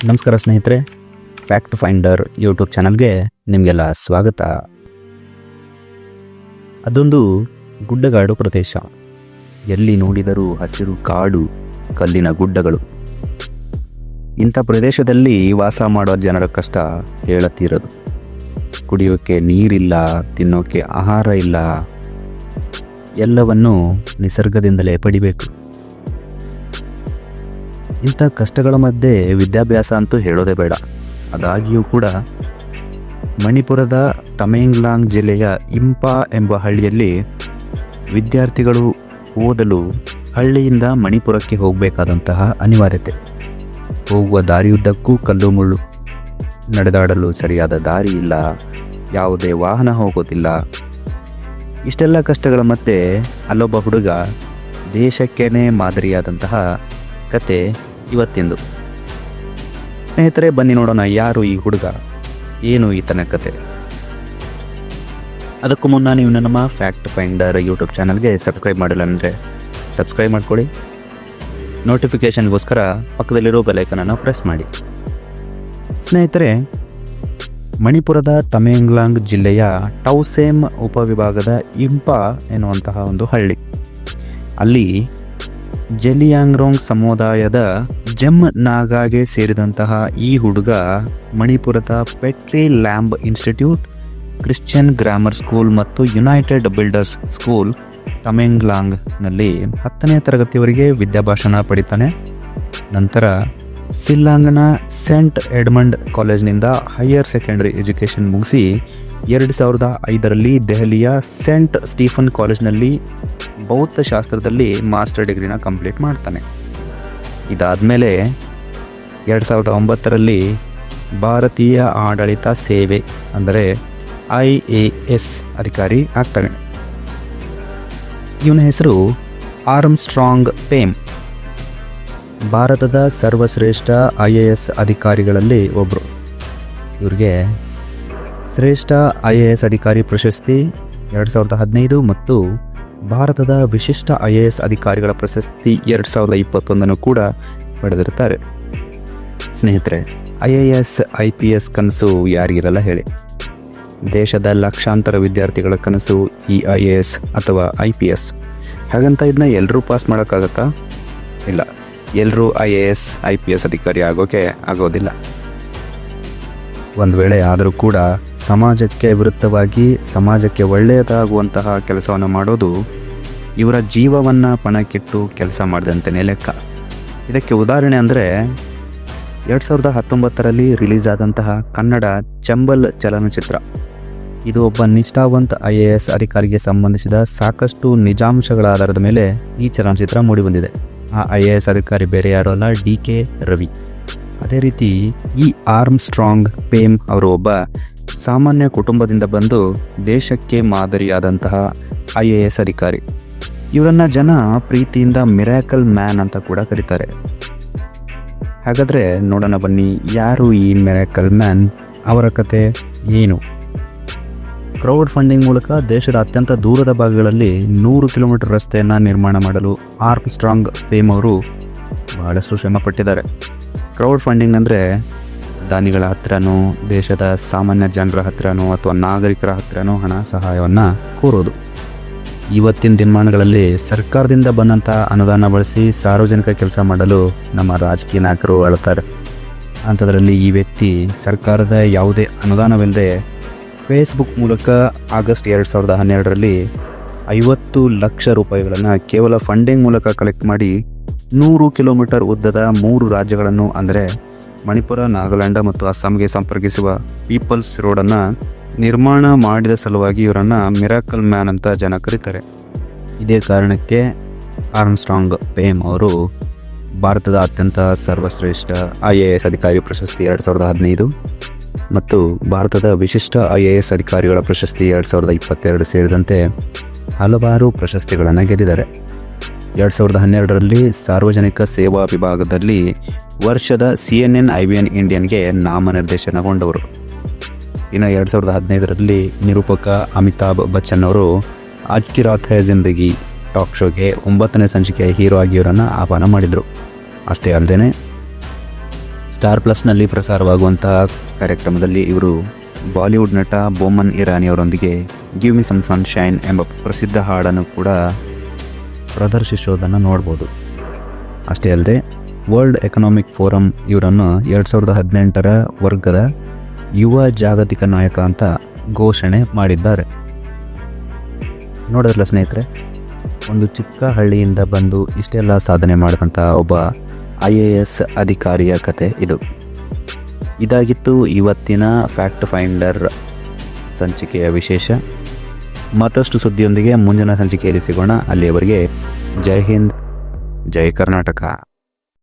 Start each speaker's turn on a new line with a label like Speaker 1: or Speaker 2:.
Speaker 1: ನಮಸ್ಕಾರ ಸ್ನೇಹಿತರೆ, fact finder YouTube ಚಾನಲ್ಗೆ ನಿಮಗೆಲ್ಲ ಸ್ವಾಗತ. ಅದೊಂದು ಗುಡ್ಡಗಾಡು ಪ್ರದೇಶ. ಎಲ್ಲಿ ನೋಡಿದರೂ ಹಸಿರು ಕಾಡು, ಕಲ್ಲಿನ ಗುಡ್ಡಗಳು. ಇಂಥ ಪ್ರದೇಶದಲ್ಲಿ ವಾಸ ಮಾಡೋ ಜನರ ಕಷ್ಟ ಹೇಳತೀರದು. ಕುಡಿಯೋಕ್ಕೆ ನೀರಿಲ್ಲ, ತಿನ್ನೋಕ್ಕೆ ಆಹಾರ ಇಲ್ಲ, ಎಲ್ಲವನ್ನೂ ನಿಸರ್ಗದಿಂದಲೇ ಪಡಿಬೇಕು. ಇಂಥ ಕಷ್ಟಗಳ ಮಧ್ಯೆ ವಿದ್ಯಾಭ್ಯಾಸ ಅಂತೂ ಹೇಳೋದೇ ಬೇಡ. ಅದಾಗಿಯೂ ಕೂಡ ಮಣಿಪುರದ ತಮೆಂಗ್ಲಾಂಗ್ ಜಿಲ್ಲೆಯ ಇಂಪಾ ಎಂಬ ಹಳ್ಳಿಯಲ್ಲಿ ವಿದ್ಯಾರ್ಥಿಗಳು ಓದಲು ಹಳ್ಳಿಯಿಂದ ಮಣಿಪುರಕ್ಕೆ ಹೋಗಬೇಕಾದಂತಹ ಅನಿವಾರ್ಯತೆ. ಹೋಗುವ ದಾರಿಯುದ್ದಕ್ಕೂ ಕಲ್ಲು ಮುಳ್ಳು, ನಡೆದಾಡಲು ಸರಿಯಾದ ದಾರಿ ಇಲ್ಲ, ಯಾವುದೇ ವಾಹನ ಹೋಗೋದಿಲ್ಲ. ಇಷ್ಟೆಲ್ಲ ಕಷ್ಟಗಳ ಮಧ್ಯೆ ಅಲ್ಲೊಬ್ಬ ಹುಡುಗ ದೇಶಕ್ಕೇನೆ ಮಾದರಿಯಾದಂತಹ ಕತೆ ಇವತ್ತಿಂದು. ಸ್ನೇಹಿತರೆ, ಬನ್ನಿ ನೋಡೋಣ ಯಾರು ಈ ಹುಡುಗ, ಏನು ಈತನ ಕತೆ. ಅದಕ್ಕೂ ಮುನ್ನ ನೀವು ನಮ್ಮ ಫ್ಯಾಕ್ಟ್ ಫೈಂಡರ್ ಯೂಟ್ಯೂಬ್ ಚಾನಲ್ಗೆ ಸಬ್ಸ್ಕ್ರೈಬ್ ಮಾಡಿಲ್ಲ ಅಂದರೆ ಸಬ್ಸ್ಕ್ರೈಬ್ ಮಾಡ್ಕೊಳ್ಳಿ. ನೋಟಿಫಿಕೇಷನ್ಗೋಸ್ಕರ ಪಕ್ಕದಲ್ಲಿರೋ ಬೆಲೈಕನನ್ನು ಪ್ರೆಸ್ ಮಾಡಿ. ಸ್ನೇಹಿತರೆ, ಮಣಿಪುರದ ತಮೆಂಗ್ಲಾಂಗ್ ಜಿಲ್ಲೆಯ ಟೌಸೇಮ್ ಉಪವಿಭಾಗದ ಇಂಪಾ ಎನ್ನುವಂತಹ ಒಂದು ಹಳ್ಳಿ. ಅಲ್ಲಿ ಜೆಲಿಯಾಂಗ್ರೋಂಗ್ ಸಮುದಾಯದ ಜಮ್ ನಾಗಾಗೆ ಸೇರಿದಂತಹ ಈ ಹುಡುಗ ಮಣಿಪುರದ Petri Lamb Institute, Christian Grammar School ಮತ್ತು ಯುನೈಟೆಡ್ ಬಿಲ್ಡರ್ಸ್ ಸ್ಕೂಲ್ ತಮೆಂಗ್ಲಾಂಗ್ನಲ್ಲಿ 10ನೇ ತರಗತಿಯವರೆಗೆ ವಿದ್ಯಾಭ್ಯಾಸ ಪಡಿತಾನೆ. ನಂತರ ಸಿಲ್ಲಾಂಗ್ನ ಸೆಂಟ್ ಎಡ್ಮಂಡ್ ಕಾಲೇಜ್ನಿಂದ ಹೈಯರ್ ಸೆಕೆಂಡರಿ ಎಜುಕೇಷನ್ ಮುಗಿಸಿ 2005ರಲ್ಲಿ ದೆಹಲಿಯ ಸೆಂಟ್ ಸ್ಟೀಫನ್ ಕಾಲೇಜ್ನಲ್ಲಿ ಭೌತಶಾಸ್ತ್ರದಲ್ಲಿ ಮಾಸ್ಟರ್ ಡಿಗ್ರಿನ ಕಂಪ್ಲೀಟ್ ಮಾಡ್ತಾನೆ. ಇದಾದಮೇಲೆ 2009ರಲ್ಲಿ ಭಾರತೀಯ ಆಡಳಿತ ಸೇವೆ ಅಂದರೆ IAS ಅಧಿಕಾರಿ ಆಗ್ತಾನೆ. ಇವನ ಹೆಸರು ಆರ್ಮ್ಸ್ಟ್ರಾಂಗ್ ಪೇಮ್. ಭಾರತದ ಸರ್ವಶ್ರೇಷ್ಠ IAS ಅಧಿಕಾರಿಗಳಲ್ಲಿ ಒಬ್ಬರು. ಇವ್ರಿಗೆ ಶ್ರೇಷ್ಠ IAS ಅಧಿಕಾರಿ ಪ್ರಶಸ್ತಿ 2015 ಮತ್ತು ಭಾರತದ ವಿಶಿಷ್ಟ IAS ಅಧಿಕಾರಿಗಳ ಪ್ರಶಸ್ತಿ 2021 ಕೂಡ ಪಡೆದಿರ್ತಾರೆ. ಸ್ನೇಹಿತರೆ, IAS IPS ಕನಸು ಯಾರಿಗಿರಲ್ಲ ಹೇಳಿ. ದೇಶದ ಲಕ್ಷಾಂತರ ವಿದ್ಯಾರ್ಥಿಗಳ ಕನಸು ಈ IAS ಅಥವಾ IPS. ಹಾಗಂತ ಇದನ್ನ ಎಲ್ಲರೂ ಪಾಸ್ ಮಾಡೋಕ್ಕಾಗತ್ತಾ? ಇಲ್ಲ, ಎಲ್ಲರೂ IAS IPS ಅಧಿಕಾರಿ ಆಗೋದಿಲ್ಲ. ಒಂದು ವೇಳೆ ಆದರೂ ಕೂಡ ಸಮಾಜಕ್ಕೆ ವಿರುದ್ಧವಾಗಿ ಸಮಾಜಕ್ಕೆ ಒಳ್ಳೆಯದಾಗುವಂತಹ ಕೆಲಸವನ್ನು ಮಾಡೋದು ಇವರ ಜೀವವನ್ನು ಪಣಕ್ಕಿಟ್ಟು ಕೆಲಸ ಮಾಡಿದಂತೆಯೇ ಲೆಕ್ಕ. ಇದಕ್ಕೆ ಉದಾಹರಣೆ ಅಂದರೆ 2019ರಲ್ಲಿ ರಿಲೀಸ್ ಆದಂತಹ ಕನ್ನಡ ಚಂಬಲ್ ಚಲನಚಿತ್ರ. ಇದು ಒಬ್ಬ ನಿಷ್ಠಾವಂತ IAS ಅಧಿಕಾರಿಗೆ ಸಂಬಂಧಿಸಿದ ಸಾಕಷ್ಟು ನಿಜಾಂಶಗಳ ಆಧಾರದ ಮೇಲೆ ಈ ಚಲನಚಿತ್ರ ಮೂಡಿಬಂದಿದೆ. ಆ IAS ಅಧಿಕಾರಿ ಬೇರೆ ಯಾರೂ ಅಲ್ಲ, DK ರವಿ. ಅದೇ ರೀತಿ ಈ ಆರ್ಮ್ಸ್ಟ್ರಾಂಗ್ ಪೇಮ್ ಅವರು ಒಬ್ಬ ಸಾಮಾನ್ಯ ಕುಟುಂಬದಿಂದ ಬಂದು ದೇಶಕ್ಕೆ ಮಾದರಿಯಾದಂತಹ IAS ಅಧಿಕಾರಿ. ಇವರನ್ನ ಜನ ಪ್ರೀತಿಯಿಂದ ಮಿರಾಕಲ್ ಮ್ಯಾನ್ ಅಂತ ಕೂಡ ಕರೀತಾರೆ. ಹಾಗಾದರೆ ನೋಡೋಣ ಬನ್ನಿ, ಯಾರು ಈ ಮಿರಾಕಲ್ ಮ್ಯಾನ್, ಅವರ ಕತೆ ಏನು. ಕ್ರೌಡ್ ಫಂಡಿಂಗ್ ಮೂಲಕ ದೇಶದ ಅತ್ಯಂತ ದೂರದ ಭಾಗಗಳಲ್ಲಿ 100 ಕಿಲೋಮೀಟರ್ ರಸ್ತೆಯನ್ನು ನಿರ್ಮಾಣ ಮಾಡಲು ಆರ್ಮ್ಸ್ಟ್ರಾಂಗ್ ಪೇಮ್ ಅವರು ಬಹಳಷ್ಟು ಶ್ರಮ ಪಟ್ಟಿದ್ದಾರೆ. ಕ್ರೌಡ್ ಫಂಡಿಂಗ್ ಅಂದರೆ ದಾನಿಗಳ ಹತ್ರನೋ, ದೇಶದ ಸಾಮಾನ್ಯ ಜನರ ಹತ್ರನೋ ಅಥವಾ ನಾಗರಿಕರ ಹತ್ರನೋ ಹಣ ಸಹಾಯವನ್ನು ಕೋರೋದು. ಇವತ್ತಿನ ದಿನಮಾನಗಳಲ್ಲಿ ಸರ್ಕಾರದಿಂದ ಬಂದಂಥ ಅನುದಾನ ಬಳಸಿ ಸಾರ್ವಜನಿಕ ಕೆಲಸ ಮಾಡಲು ನಮ್ಮ ರಾಜಕೀಯ ನಾಯಕರು ಅಳುತ್ತಾರೆ. ಅಂಥದ್ರಲ್ಲಿ ಈ ವ್ಯಕ್ತಿ ಸರ್ಕಾರದ ಯಾವುದೇ ಅನುದಾನವಿಲ್ಲದೆ ಫೇಸ್ಬುಕ್ ಮೂಲಕ ಆಗಸ್ಟ್ 2012ರಲ್ಲಿ 50 ಲಕ್ಷ ರೂಪಾಯಿಗಳನ್ನು ಕೇವಲ ಫಂಡಿಂಗ್ ಮೂಲಕ ಕಲೆಕ್ಟ್ ಮಾಡಿ 100 ಕಿಲೋಮೀಟರ್ ಉದ್ದದ 3 ರಾಜ್ಯಗಳನ್ನು ಅಂದರೆ ಮಣಿಪುರ, ನಾಗಾಲ್ಯಾಂಡ್ ಮತ್ತು ಅಸ್ಸಾಂಗೆ ಸಂಪರ್ಕಿಸುವ ಪೀಪಲ್ಸ್ ರೋಡನ್ನು ನಿರ್ಮಾಣ ಮಾಡಿದ ಸಲುವಾಗಿ ಇವರನ್ನು ಮಿರಾಕಲ್ ಮ್ಯಾನ್ ಅಂತ ಜನ ಕರೀತಾರೆ. ಇದೇ ಕಾರಣಕ್ಕೆ ಆರ್ಮ್ಸ್ಟ್ರಾಂಗ್ ಪೇಮ್ ಅವರು ಭಾರತದ ಅತ್ಯಂತ ಸರ್ವಶ್ರೇಷ್ಠ IAS ಅಧಿಕಾರಿ ಪ್ರಶಸ್ತಿ 2015 ಮತ್ತು ಭಾರತದ ವಿಶಿಷ್ಟ IAS ಅಧಿಕಾರಿಗಳ ಪ್ರಶಸ್ತಿ 2022 ಸೇರಿದಂತೆ ಹಲವಾರು ಪ್ರಶಸ್ತಿಗಳನ್ನು ಗೆದ್ದಿದ್ದಾರೆ. 2012ರಲ್ಲಿ ಸಾರ್ವಜನಿಕ ಸೇವಾ ವಿಭಾಗದಲ್ಲಿ ವರ್ಷದ CNN IBN ಇಂಡಿಯನ್ಗೆ ನಾಮನಿರ್ದೇಶನಗೊಂಡವರು. ಇನ್ನು 2015ರಲ್ಲಿ ನಿರೂಪಕ ಅಮಿತಾಬ್ ಬಚ್ಚನ್ ಅವರು ಆಜ್ ಕಿ ರಾತ್ ಹೈ ಜಿಂದಗಿ ಟಾಕ್ ಶೋಗೆ 9ನೇ ಸಂಚಿಕೆಯ ಹೀರೋ ಆಗಿ ಇವರನ್ನು ಆಹ್ವಾನ ಮಾಡಿದರು. ಅಷ್ಟೇ ಅಲ್ಲದೆ ಸ್ಟಾರ್ ಪ್ಲಸ್ನಲ್ಲಿ ಪ್ರಸಾರವಾಗುವಂತಹ ಕಾರ್ಯಕ್ರಮದಲ್ಲಿ ಇವರು ಬಾಲಿವುಡ್ ನಟ ಬೋಮನ್ ಇರಾನಿ ಅವರೊಂದಿಗೆ ಗಿವ್ ಮಿ ಸಮ್ ಸನ್ಶೈನ್ ಎಂಬ ಪ್ರಸಿದ್ಧ ಹಾಡನ್ನು ಕೂಡ ಪ್ರದರ್ಶಿಸೋದನ್ನು ನೋಡ್ಬೋದು. ಅಷ್ಟೇ ಅಲ್ಲದೆ ವರ್ಲ್ಡ್ ಎಕನಾಮಿಕ್ ಫೋರಮ್ ಇವರನ್ನು 2018 ವರ್ಗದ ಯುವ ಜಾಗತಿಕ ನಾಯಕ ಅಂತ ಘೋಷಣೆ ಮಾಡಿದ್ದಾರೆ. ನೋಡಿದ್ರಲ್ಲ ಸ್ನೇಹಿತರೆ, ಒಂದು ಚಿಕ್ಕ ಹಳ್ಳಿಯಿಂದ ಬಂದು ಇಷ್ಟೆಲ್ಲ ಸಾಧನೆ ಮಾಡಿದಂಥ ಒಬ್ಬ IAS ಅಧಿಕಾರಿಯ ಕತೆ ಇದು. ಇದಾಗಿತ್ತು ಇವತ್ತಿನ ಫ್ಯಾಕ್ಟ್ ಫೈಂಡರ್ ಸಂಚಿಕೆಯ ವಿಶೇಷ. ಮತ್ತಷ್ಟು ಸುದ್ದಿಯೊಂದಿಗೆ ಮುಂದಿನ ಸಂಚಿಕೆಯಲ್ಲಿ ಸಿಗೋಣ. ಅಲ್ಲಿಯವರೆಗೆ ಜೈ ಹಿಂದ್, ಜೈ ಕರ್ನಾಟಕ.